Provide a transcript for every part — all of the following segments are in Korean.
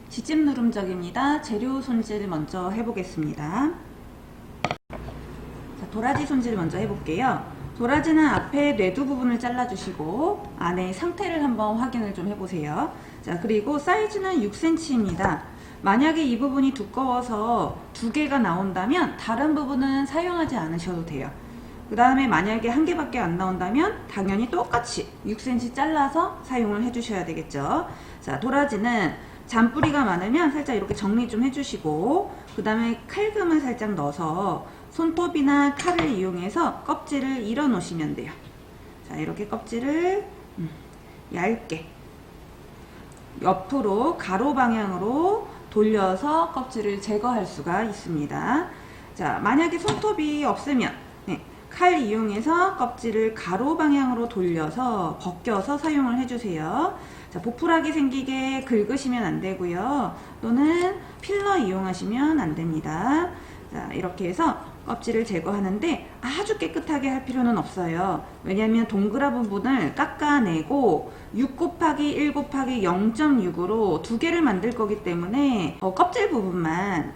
지짐 누름적입니다. 재료 손질 먼저 해보겠습니다. 자, 도라지 손질 먼저 해볼게요. 도라지는 앞에 뇌두 부분을 잘라주시고 안에 상태를 한번 확인을 좀 해보세요. 자, 그리고 사이즈는 6cm입니다. 만약에 이 부분이 두꺼워서 2개가 나온다면 다른 부분은 사용하지 않으셔도 돼요. 그 다음에 만약에 1개밖에 안 나온다면 당연히 똑같이 6cm 잘라서 사용을 해주셔야 되겠죠. 자, 도라지는 잔뿌리가 많으면 살짝 이렇게 정리 좀 해주시고, 그 다음에 칼금을 살짝 넣어서 손톱이나 칼을 이용해서 껍질을 일어 놓으시면 돼요. 자, 이렇게 껍질을 얇게 옆으로 가로 방향으로 돌려서 껍질을 제거할 수가 있습니다. 자, 만약에 손톱이 없으면 칼 이용해서 껍질을 가로 방향으로 돌려서 벗겨서 사용을 해주세요. 자, 보풀하게 생기게 긁으시면 안 되고요. 또는 필러 이용하시면 안 됩니다. 자, 이렇게 해서 껍질을 제거하는데 아주 깨끗하게 할 필요는 없어요. 왜냐하면 동그란 부분을 깎아내고 6 곱하기 1 곱하기 0.6으로 2개를 만들 거기 때문에 껍질 부분만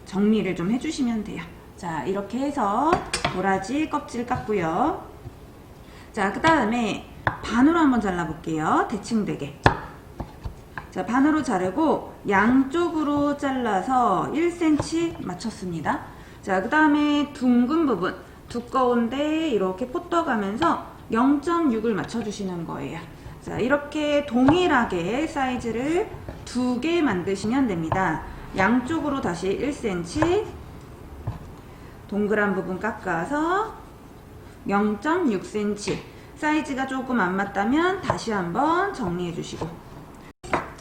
정리를 좀 해주시면 돼요. 자, 이렇게 해서 도라지 껍질 깠고요. 자, 그 다음에 반으로 한번 잘라볼게요. 대칭되게. 자, 반으로 자르고 양쪽으로 잘라서 1cm 맞췄습니다. 자, 그 다음에 둥근 부분 두꺼운데 이렇게 포떠가면서 0.6을 맞춰주시는 거예요. 자, 이렇게 동일하게 사이즈를 2개 만드시면 됩니다. 양쪽으로 다시 1cm 동그란 부분 깎아서 0.6cm 사이즈가 조금 안 맞다면 다시 한번 정리해 주시고.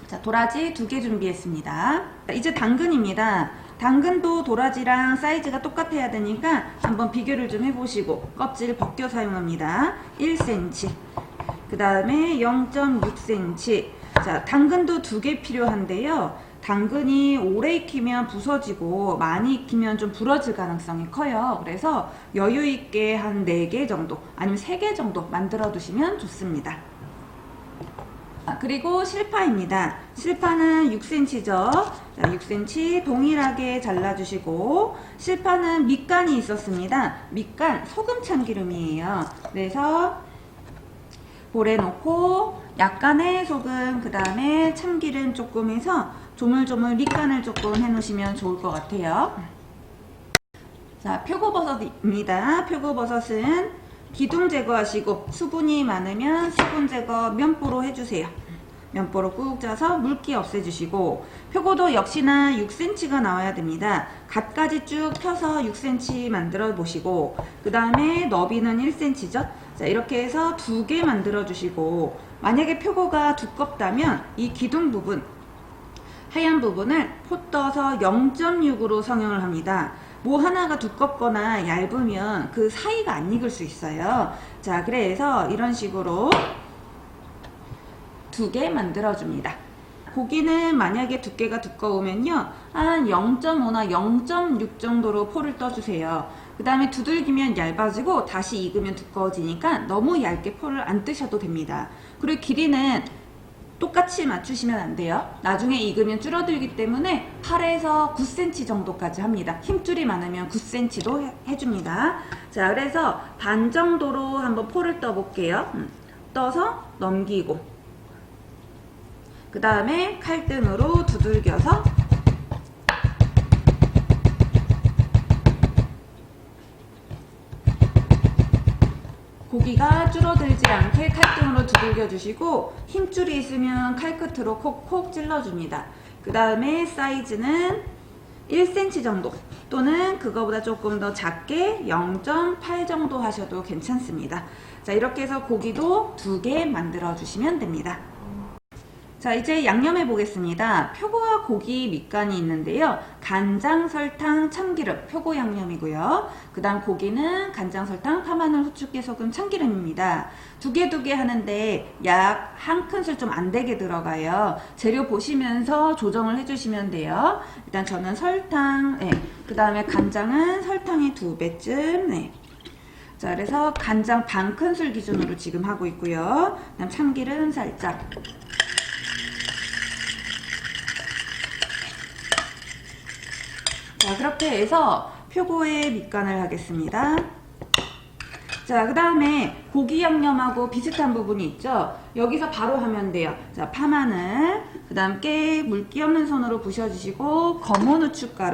자, 도라지 2개 준비했습니다. 이제 당근입니다. 당근도 도라지랑 사이즈가 똑같아야 되니까 한번 비교를 좀 해보시고 껍질 벗겨 사용합니다. 1cm 그 다음에 0.6cm. 자, 당근도 2개 필요한데요. 당근이 오래 익히면 부서지고 많이 익히면 좀 부러질 가능성이 커요. 그래서 여유 있게 한 4개 정도 아니면 3개 정도 만들어 두시면 좋습니다. 그리고 실파입니다. 실파는 6cm죠. 자, 6cm 동일하게 잘라주시고, 실파는 밑간이 있었습니다. 밑간 소금 참기름이에요. 그래서 볼에 넣고 약간의 소금, 그 다음에 참기름 조금 해서 조물조물 밑간을 조금 해놓으시면 좋을 것 같아요. 자, 표고버섯입니다. 표고버섯은 기둥 제거하시고 수분이 많으면 수분 제거 면보로 해주세요. 면보로 꾹 짜서 물기 없애주시고, 표고도 역시나 6cm가 나와야 됩니다. 갓까지 쭉 펴서 6cm 만들어 보시고, 그 다음에 너비는 1cm죠. 자, 이렇게 해서 2개 만들어 주시고, 만약에 표고가 두껍다면 이 기둥 부분 하얀 부분을 포떠서 0.6으로 성형을 합니다. 뭐 하나가 두껍거나 얇으면 그 사이가 안 익을 수 있어요. 자, 그래서 이런 식으로 2개 만들어 줍니다. 고기는 만약에 두께가 두꺼우면요, 한 0.5나 0.6 정도로 포를 떠주세요. 그 다음에 두들기면 얇아지고 다시 익으면 두꺼워지니까 너무 얇게 포를 안 뜨셔도 됩니다. 그리고 길이는 똑같이 맞추시면 안 돼요. 나중에 익으면 줄어들기 때문에 8에서 9cm 정도까지 합니다. 힘줄이 많으면 9cm도 해줍니다. 자, 그래서 반 정도로 한번 포를 떠 볼게요. 떠서 넘기고, 그 다음에 칼등으로 두들겨서 고기가 줄어들지 않게 칼등으로 두들겨 주시고, 힘줄이 있으면 칼끝으로 콕콕 찔러줍니다. 그 다음에 사이즈는 1cm 정도 또는 그거보다 조금 더 작게 0.8 정도 하셔도 괜찮습니다. 자, 이렇게 해서 고기도 2개 만들어 주시면 됩니다. 자, 이제 양념해 보겠습니다. 표고와 고기 밑간이 있는데요. 간장, 설탕, 참기름, 표고 양념이고요. 그 다음 고기는 간장, 설탕, 파마늘, 후추깨, 소금, 참기름입니다. 2개 하는데 약 1큰술 좀 안 되게 들어가요. 재료 보시면서 조정을 해주시면 돼요. 일단 저는 설탕, 그 다음에 간장은 설탕의 2배쯤, 자, 그래서 간장 반 큰술 기준으로 지금 하고 있고요. 그다음 참기름 살짝. 자, 그렇게 해서 표고에 밑간을 하겠습니다. 자, 그 다음에 고기 양념하고 비슷한 부분이 있죠. 여기서 바로 하면 돼요. 자, 파마늘, 그 다음 깨 물기 없는 손으로 부셔주시고 검은 후춧가루,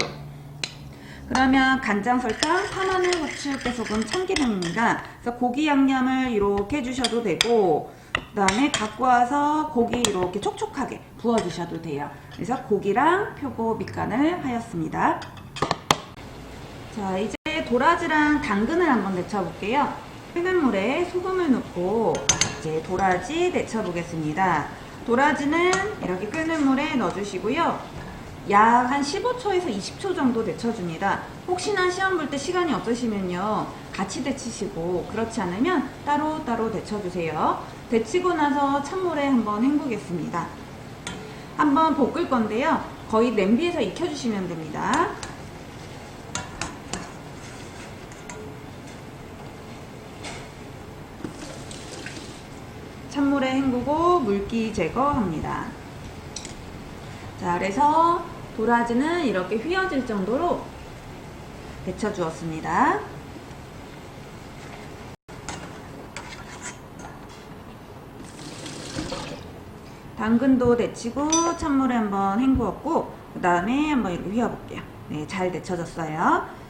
그러면 간장, 설탕, 파마늘, 후추, 깨소금, 참기름입니다. 그래서 고기 양념을 이렇게 해주셔도 되고, 그 다음에 갖고 와서 고기 이렇게 촉촉하게 부어주셔도 돼요. 그래서 고기랑 표고 밑간을 하였습니다. 자, 이제 도라지랑 당근을 한번 데쳐볼게요. 끓는 물에 소금을 넣고 이제 도라지 데쳐보겠습니다. 도라지는 이렇게 끓는 물에 넣어주시고요. 약 한 15초에서 20초 정도 데쳐줍니다. 혹시나 시험 볼 때 시간이 없으시면요, 같이 데치시고, 그렇지 않으면 따로따로 데쳐주세요. 데치고 나서 찬물에 한번 헹구겠습니다. 한번 볶을 건데요, 거의 냄비에서 익혀주시면 됩니다. 찬물에 헹구고 물기 제거합니다. 자, 그래서 도라지는 이렇게 휘어질 정도로 데쳐 주었습니다. 당근도 데치고 찬물에 한번 헹구었고, 그 다음에 한번 이렇게 휘어볼게요. 네, 잘 데쳐졌어요.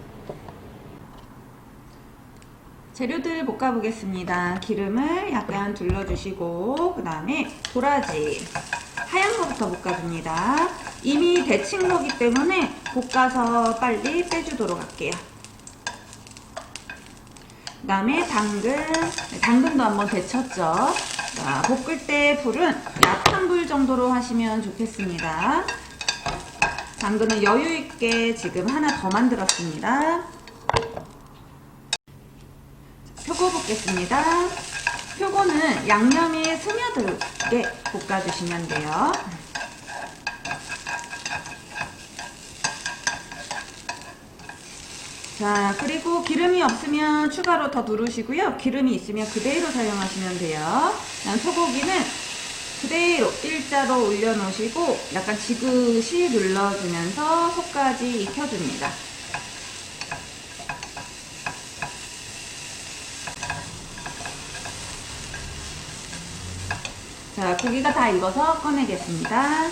재료들 볶아보겠습니다. 기름을 약간 둘러주시고, 그 다음에 도라지 하얀 거부터 볶아줍니다. 이미 데친 거기 때문에 볶아서 빨리 빼주도록 할게요. 그 다음에 당근도 한번 데쳤죠. 자, 볶을 때 불은 약한 불 정도로 하시면 좋겠습니다. 당근은 여유있게 지금 하나 더 만들었습니다. 표고 볶겠습니다. 표고는 양념이 스며들게 볶아주시면 돼요. 자, 그리고 기름이 없으면 추가로 더 누르시고요. 기름이 있으면 그대로 사용하시면 돼요. 소고기는 그대로 일자로 올려놓으시고 약간 지그시 눌러주면서 속까지 익혀줍니다. 자, 고기가 다 익어서 꺼내겠습니다.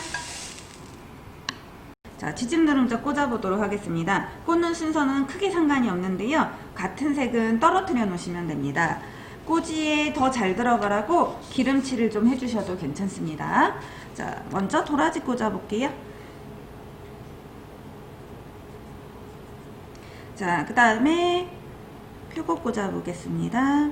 자, 지짐 누름자 꽂아보도록 하겠습니다. 꽂는 순서는 크게 상관이 없는데요. 같은 색은 떨어뜨려 놓으시면 됩니다. 꼬지에 더 잘 들어가라고 기름칠을 좀 해주셔도 괜찮습니다. 자, 먼저 도라지 꽂아볼게요. 자, 그 다음에 표고 꽂아보겠습니다.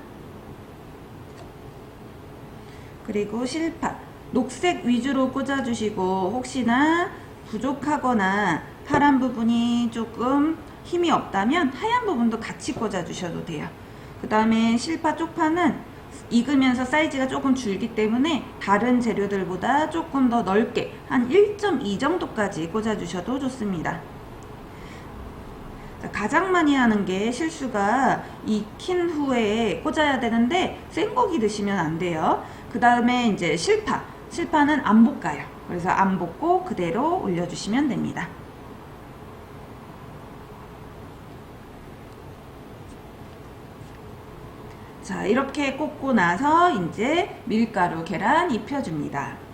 그리고 실파, 녹색 위주로 꽂아주시고, 혹시나 부족하거나 파란 부분이 조금 힘이 없다면 하얀 부분도 같이 꽂아주셔도 돼요. 그 다음에 실파 쪽파는 익으면서 사이즈가 조금 줄기 때문에 다른 재료들보다 조금 더 넓게 한 1.2 정도까지 꽂아주셔도 좋습니다. 가장 많이 하는 게 실수가 익힌 후에 꽂아야 되는데 생고기 드시면 안 돼요. 그 다음에 이제 실파는 안 볶아요. 그래서 안 볶고 그대로 올려주시면 됩니다. 자, 이렇게 꽂고 나서 이제 밀가루 계란 입혀줍니다.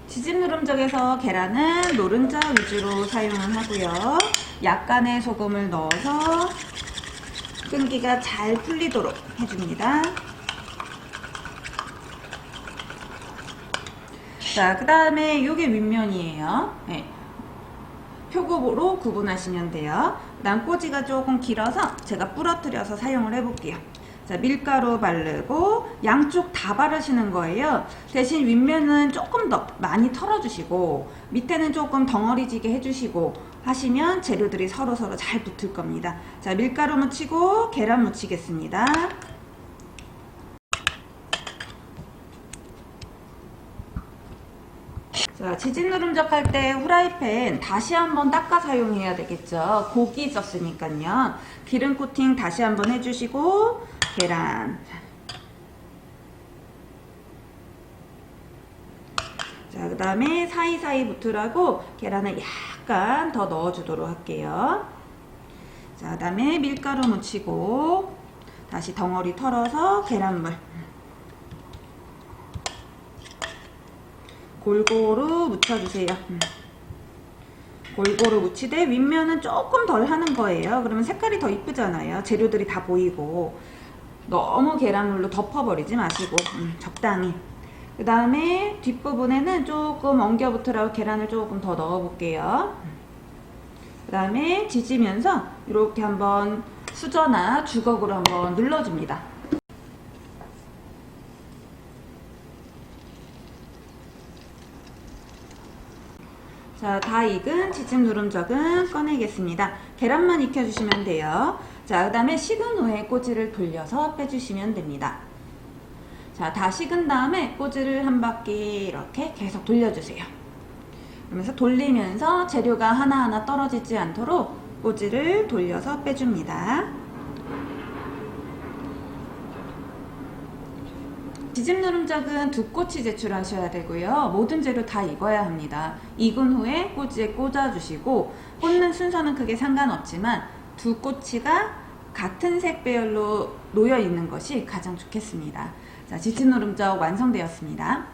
지짐 누름적에서 계란은 노른자 위주로 사용을 하고요. 약간의 소금을 넣어서 끈기가 잘 풀리도록 해줍니다. 자, 그 다음에 이게 윗면이에요. 네. 표고로 구분하시면 돼요. 그 다음 꼬지가 조금 길어서 제가 부러뜨려서 사용을 해볼게요. 자, 밀가루 바르고 양쪽 다 바르시는 거예요. 대신 윗면은 조금 더 많이 털어주시고 밑에는 조금 덩어리지게 해주시고 하시면 재료들이 서로서로 잘 붙을 겁니다. 자, 밀가루 묻히고 계란 묻히겠습니다. 자, 지진 누름적 할 때 후라이팬 다시 한번 닦아 사용해야 되겠죠. 고기 있었으니까요. 기름 코팅 다시 한번 해주시고 계란. 자, 그 다음에 사이사이 붙으라고 계란을 약간 더 넣어주도록 할게요. 자, 그 다음에 밀가루 묻히고 다시 덩어리 털어서 계란물 골고루 묻혀주세요. 골고루 묻히되 윗면은 조금 덜 하는 거예요. 그러면 색깔이 더 이쁘잖아요. 재료들이 다 보이고. 너무 계란물로 덮어버리지 마시고 적당히. 그 다음에 뒷부분에는 조금 엉겨 붙으라고 계란을 조금 더 넣어 볼게요. 그 다음에 지지면서 이렇게 한번 수저나 주걱으로 한번 눌러줍니다. 자, 다 익은 지진 누름적은 꺼내겠습니다. 계란만 익혀주시면 돼요. 자, 그 다음에 식은 후에 꼬지를 돌려서 빼주시면 됩니다. 자, 다 식은 다음에 꼬지를 한 바퀴 이렇게 계속 돌려주세요. 그러면서 돌리면서 재료가 하나하나 떨어지지 않도록 꼬지를 돌려서 빼줍니다. 지짐 누름작은 두 꼬치 제출하셔야 되고요. 모든 재료 다 익어야 합니다. 익은 후에 꼬지에 꽂아주시고 꽂는 순서는 크게 상관없지만 두 꼬치가 같은 색 배열로 놓여 있는 것이 가장 좋겠습니다. 자, 지짐 누름작 완성되었습니다.